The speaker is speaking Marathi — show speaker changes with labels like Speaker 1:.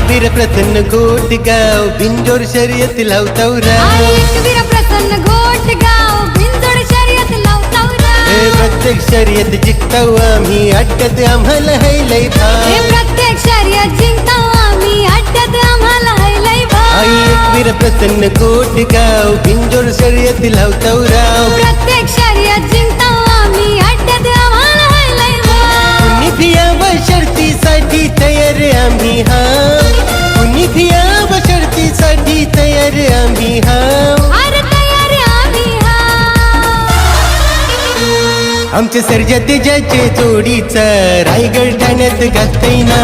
Speaker 1: वीर प्रसन्न घोटगाव बिंजोर शर्यत लावतावरा
Speaker 2: वीर प्रसन्न घोटगाव बिंजोर शर्यत लावतावरा
Speaker 1: प्रत्येक शर्यत जिंकताव आम्ही अड्ड्यात आम्हाला है लय भाव
Speaker 2: प्रत्येक शर्यत जिंकताव आम्ही अड्ड्यात आम्हाला है लय भाव
Speaker 1: वीर प्रसन्न घोटगाव बिंजोर शर्यत लावतावरा
Speaker 2: प्रत्येक शर्यत जिंकताव आम्ही अड्ड्यात आम्हाला है लय भाव
Speaker 1: कुणी भियावा शर्तीसाठी तयार आम्ही हा कुणी भियावा शर्तीसाठी तयार आम्ही हा
Speaker 2: अरे तयार आम्ही हा
Speaker 1: आमच्या सर्जा तेजाचे जोडीचा रायगड ठाण्यात गाजतय ना